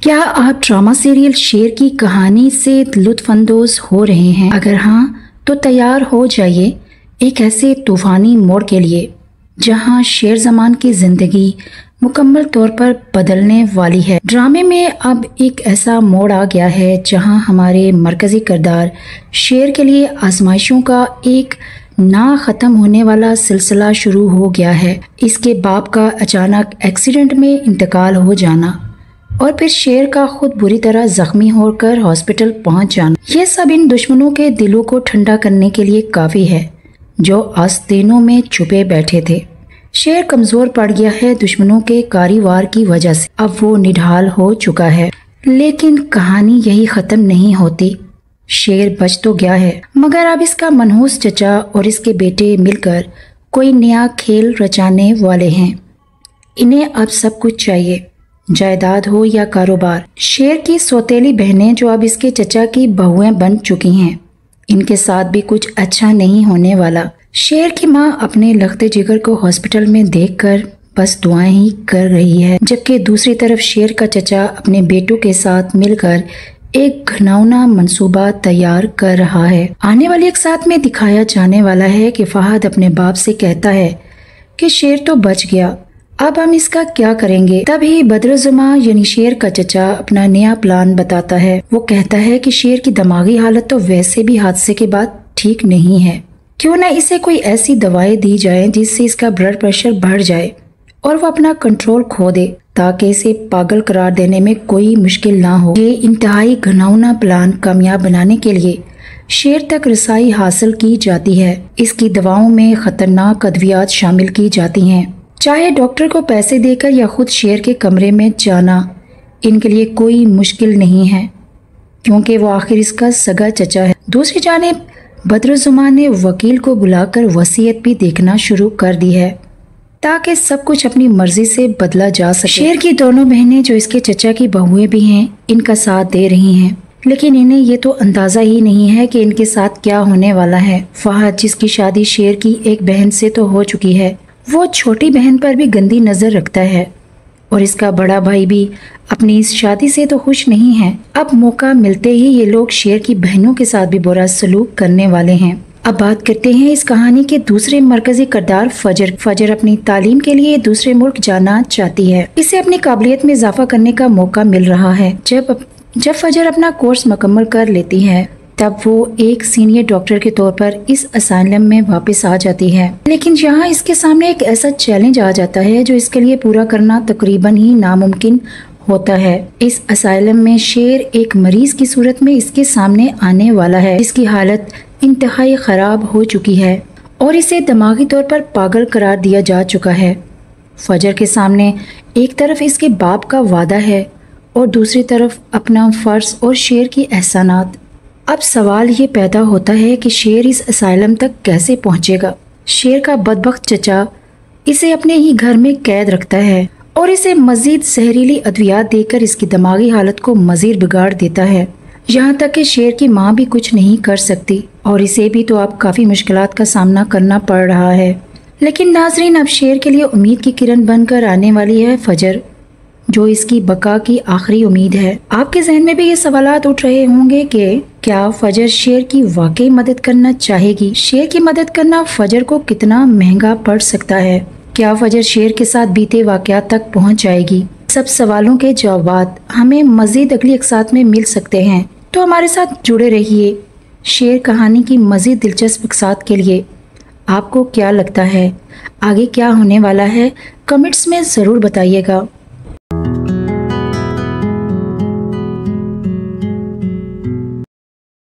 کیا آپ drama serial شیر کی کہانی سے لطف اندوز ہو رہے ہیں؟ اگر ہاں تو تیار ہو جائیے ایک ایسے طوفانی موڑ کے لیے جہاں شیر زمان کی زندگی مکمل طور پر بدلنے والی ہے۔ ڈرامے میں اب ایک ایسا موڑ آ گیا ہے جہاں ہمارے مرکزی کردار شیر کے لیے آزمائشوں کا ایک نہ ختم ہونے والا سلسلہ شروع ہو گیا ہے۔ اس کے باپ کا اچانک ایکسیڈنٹ میں انتقال ہو جانا اور پھر شیر کا خود بری طرح زخمی ہو کر ہاسپٹل پہنچ جانا، یہ سب ان دشمنوں کے دلوں کو ٹھنڈا کرنے کے لیے کافی ہے جو آستینوں میں چھپے بیٹھے تھے۔ شیر کمزور پڑ گیا ہے دشمنوں کے کاری وار کی وجہ سے، اب وہ نڈھال ہو چکا ہے، لیکن کہانی یہی ختم نہیں ہوتی۔ شیر بچ تو گیا ہے مگر اب اس کا منحوس چچا اور اس کے بیٹے مل کر کوئی نیا کھیل رچانے والے ہیں۔ انہیں اب سب کچھ چاہیے، جائیداد ہو یا کاروبار۔ شیر کی سوتیلی بہنیں جو اب اس کے چچا کی بہویں بن چکی ہیں، ان کے ساتھ بھی کچھ اچھا نہیں ہونے والا۔ شیر کی ماں اپنے لختے جگر کو ہاسپٹل میں دیکھ کر بس دعائیں ہی کر رہی ہے، جبکہ دوسری طرف شیر کا چچا اپنے بیٹوں کے ساتھ مل کر ایک گھناؤنا منصوبہ تیار کر رہا ہے۔ آنے والی ایک ساتھ میں دکھایا جانے والا ہے کہ فہد اپنے باپ سے کہتا ہے کہ شیر تو بچ گیا، اب ہم اس کا کیا کریں گے؟ تبھی بدرالزماں یعنی شیر کا چچا اپنا نیا پلان بتاتا ہے۔ وہ کہتا ہے کہ شیر کی دماغی حالت تو ویسے بھی حادثے کے بعد ٹھیک نہیں ہے، کیوں نہ اسے کوئی ایسی دوائیں دی جائیں جس سے اس کا بلڈ پریشر بڑھ جائے اور وہ اپنا کنٹرول کھو دے تاکہ اسے پاگل قرار دینے میں کوئی مشکل نہ ہو۔ یہ انتہائی گھناؤنا پلان کامیاب بنانے کے لیے شیر تک رسائی حاصل کی جاتی ہے۔ اس کی دواؤں میں خطرناک ادویات شامل کی جاتی ہیں، چاہے ڈاکٹر کو پیسے دے کر یا خود شیر کے کمرے میں جانا ان کے لیے کوئی مشکل نہیں ہے کیونکہ وہ آخر اس کا سگا چچا ہے۔ دوسری جانب بدرالزمان نے وکیل کو بلا کر وصیت بھی دیکھنا شروع کر دی ہے تاکہ سب کچھ اپنی مرضی سے بدلا جا سکے۔ شیر کی دونوں بہنیں جو اس کے چچا کی بہویں بھی ہیں ان کا ساتھ دے رہی ہیں، لیکن انہیں یہ تو اندازہ ہی نہیں ہے کہ ان کے ساتھ کیا ہونے والا ہے۔ فہد جس کی شادی شیر کی ایک بہن سے تو ہو چکی ہے، وہ چھوٹی بہن پر بھی گندی نظر رکھتا ہے اور اس کا بڑا بھائی بھی اپنی اس شادی سے تو خوش نہیں ہے۔ اب موقع ملتے ہی یہ لوگ شیر کی بہنوں کے ساتھ بھی برا سلوک کرنے والے ہیں۔ اب بات کرتے ہیں اس کہانی کے دوسرے مرکزی کردار فجر۔ فجر اپنی تعلیم کے لیے دوسرے ملک جانا چاہتی ہے، اسے اپنی قابلیت میں اضافہ کرنے کا موقع مل رہا ہے۔ جب فجر اپنا کورس مکمل کر لیتی ہے تب وہ ایک سینئر ڈاکٹر کے طور پر اس اسائلم میں واپس آ جاتی ہے، لیکن یہاں اس کے سامنے ایک ایسا چیلنج آ جاتا ہے جو اس کے لیے پورا کرنا تقریباً ہی ناممکن ہوتا ہے۔ اس اسائلم میں شیر ایک مریض کی صورت میں اس کے سامنے آنے والا ہے جس کی حالت انتہائی خراب ہو چکی ہے اور اسے دماغی طور پر پاگل قرار دیا جا چکا ہے۔ فجر کے سامنے ایک طرف اس کے باپ کا وعدہ ہے اور دوسری طرف اپنا فرض اور شیر کی احسانات۔ اب سوال یہ پیدا ہوتا ہے کہ شیر اس اسائلم تک کیسے پہنچے گا؟ شیر کا بدبخت چچا اسے اپنے ہی گھر میں قید رکھتا ہے اور اسے مزید زہریلی ادویات دے کر اس کی دماغی حالت کو مزید بگاڑ دیتا ہے، یہاں تک کہ شیر کی ماں بھی کچھ نہیں کر سکتی اور اسے بھی تو اب کافی مشکلات کا سامنا کرنا پڑ رہا ہے۔ لیکن ناظرین، اب شیر کے لیے امید کی کرن بن کر آنے والی ہے فجر، جو اس کی بقا کی آخری امید ہے۔ آپ کے ذہن میں بھی یہ سوالات اٹھ رہے ہوں گے کہ کیا فجر شیر کی واقعی مدد کرنا چاہے گی؟ شیر کی مدد کرنا فجر کو کتنا مہنگا پڑ سکتا ہے؟ کیا فجر شیر کے ساتھ بیتے واقعات تک پہنچ جائے گی؟ سب سوالوں کے جوابات ہمیں مزید اگلی اقساط میں مل سکتے ہیں، تو ہمارے ساتھ جڑے رہیے شیر کہانی کی مزید دلچسپ اقساط کے لیے۔ آپ کو کیا لگتا ہے آگے کیا ہونے والا ہے؟ کمنٹس میں ضرور بتائیے گا۔